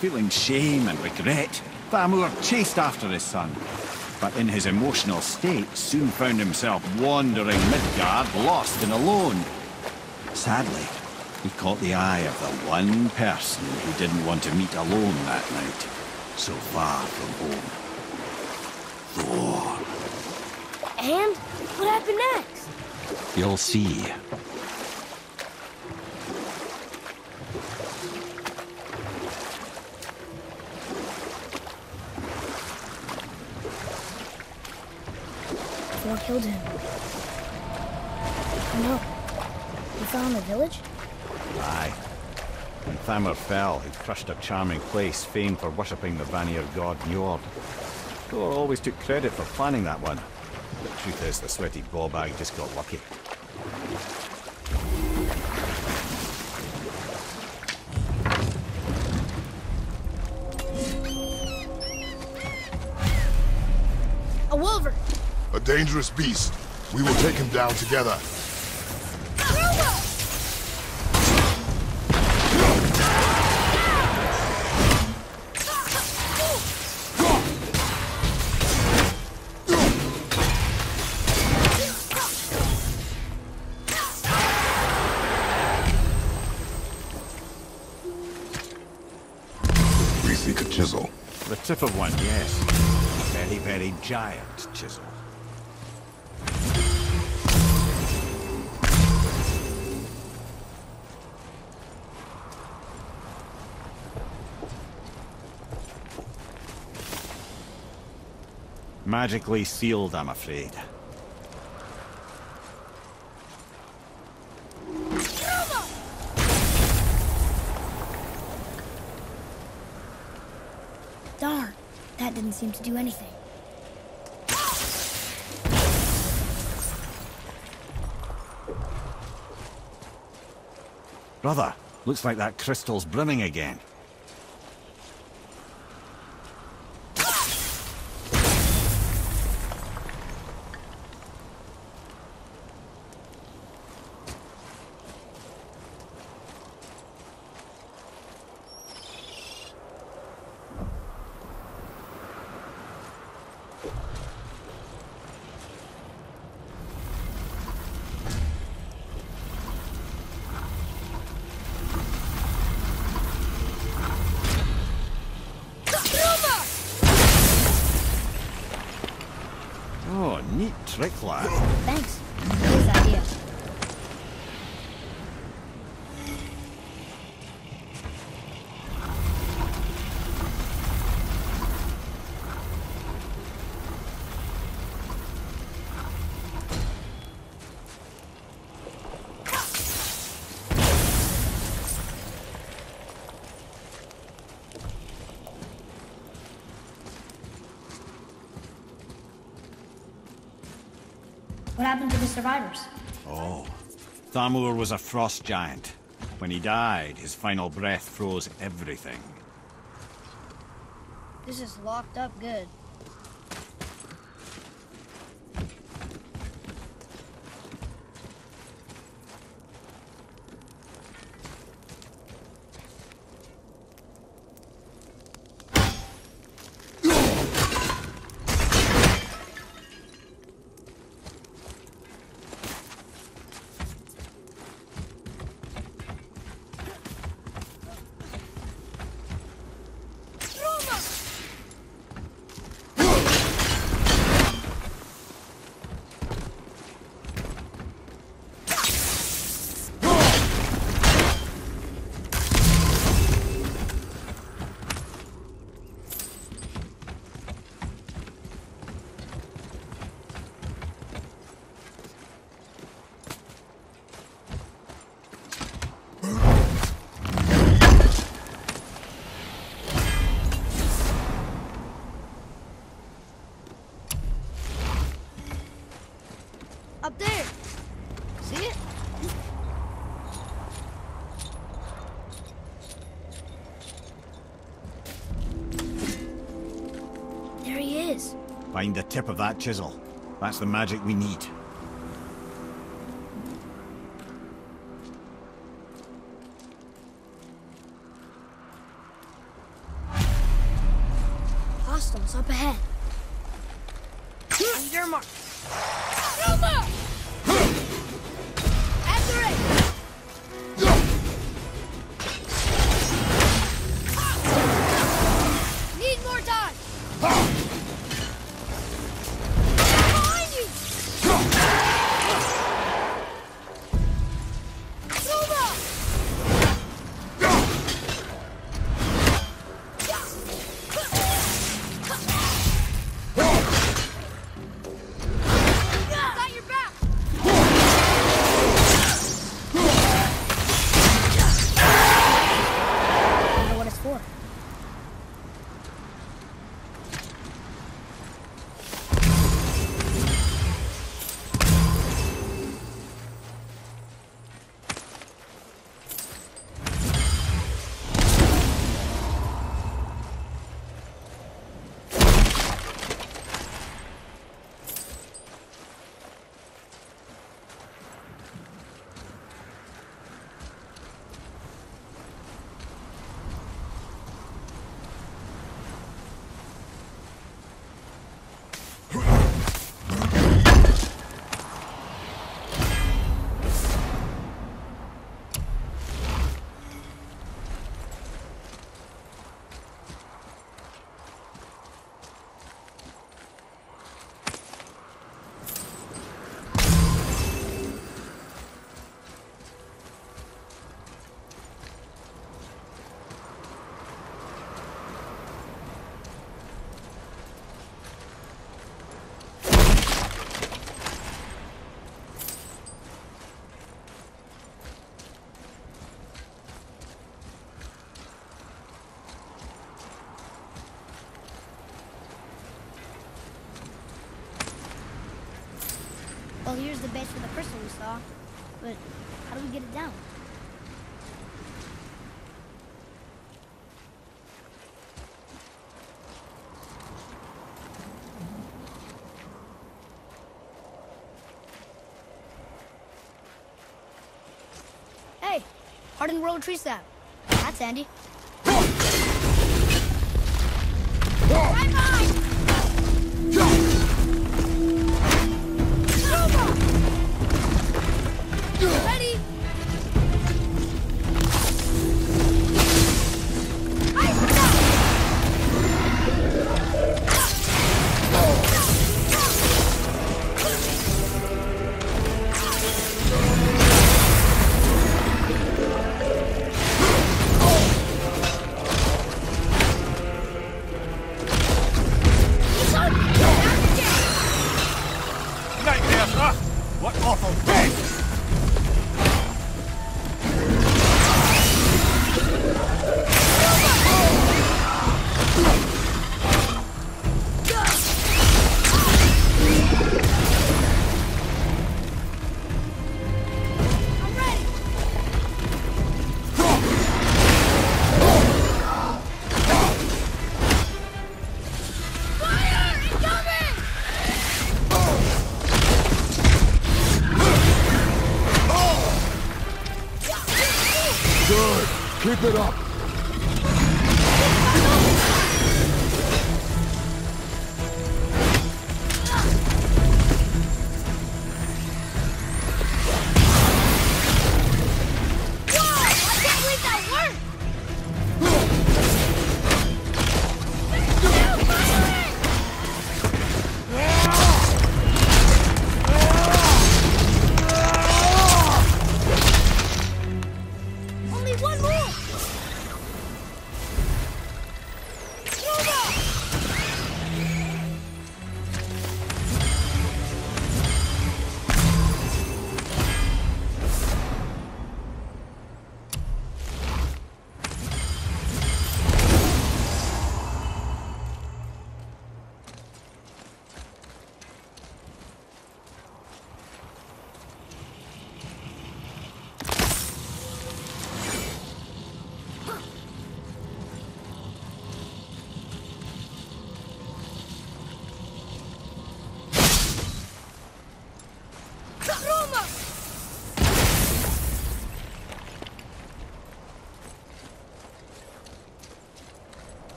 Feeling shame and regret, Thamur chased after his son, but in his emotional state soon found himself wandering Midgard, lost and alone. Sadly, he caught the eye of the one person who didn't want to meet alone that night, so far from home. Thor. And what happened next? You'll see. Thor killed him. Oh no. He fell in the village? Aye. When Thamur fell, he crushed a charming place famed for worshipping the Vanir god Njord. Thor always took credit for planning that one. The truth is, the sweaty ballbag just got lucky. A wolverine! A dangerous beast. We will take him down together. We seek a chisel. The tip of one, yes. A very, very giant chisel. Magically sealed, I'm afraid. Darn, that didn't seem to do anything. Brother, looks like that crystal's brimming again. Oh, neat trick, lad. Thanks. Nice idea. What happened to the survivors? Oh, Thamur was a frost giant. When he died, his final breath froze everything. This is locked up good. Up there. See it? There he is. Find the tip of that chisel. That's the magic we need. Hostiles up ahead. On your mark. Roma! After it! Need more time! Behind you! Roma! Got your back! I don't know what it's for. Well, here's the base for the crystal we saw. But how do we get it down? Hey, hardened roller tree sap. That's handy. Right behind! Ready? What awful thing! Good. Keep it up.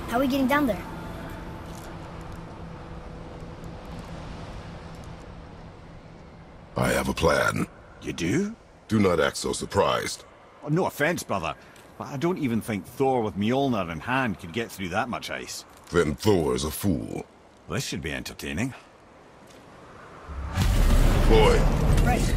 How are we getting down there? I have a plan. You do? Do not act so surprised. Oh, no offense, brother, but I don't even think Thor with Mjolnir in hand could get through that much ice. Then Thor's a fool. This should be entertaining. Boy. Right.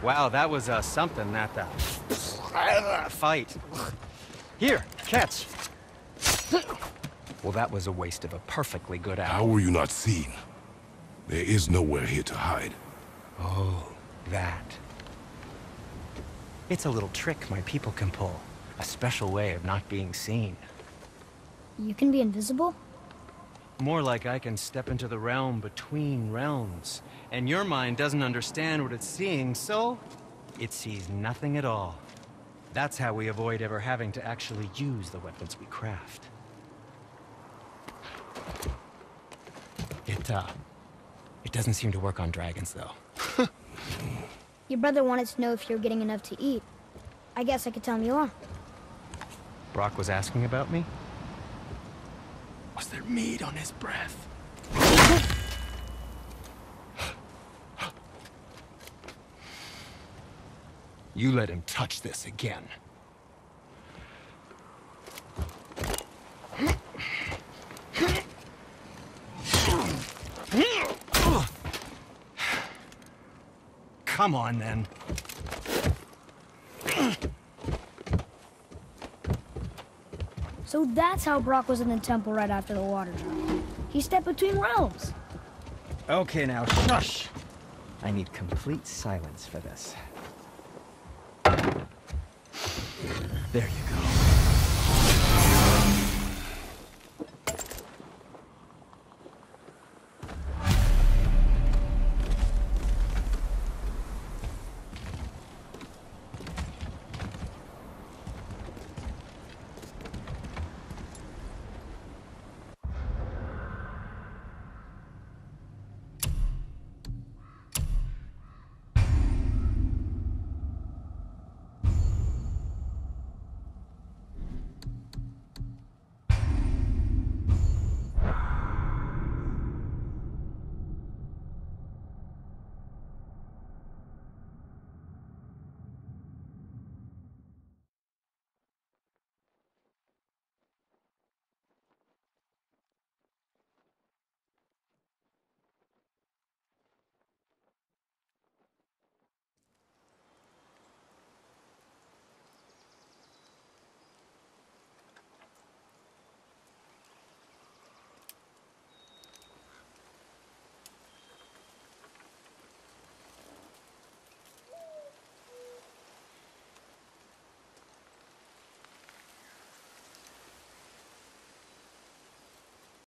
Wow, that was something, that fight. Here, catch. Well, that was a waste of a perfectly good hour. How were you not seen? There is nowhere here to hide. Oh, that. It's a little trick my people can pull. A special way of not being seen. You can be invisible? More like I can step into the realm between realms. And your mind doesn't understand what it's seeing, so it sees nothing at all. That's how we avoid ever having to actually use the weapons we craft. It doesn't seem to work on dragons, though. Your brother wanted to know if you're getting enough to eat. I guess I could tell him you are. Brock was asking about me? Was there meat on his breath? You let him touch this again. Come on, then. So that's how Brock was in the temple right after the water drop. He stepped between realms. Okay, now, shush! I need complete silence for this. There you go.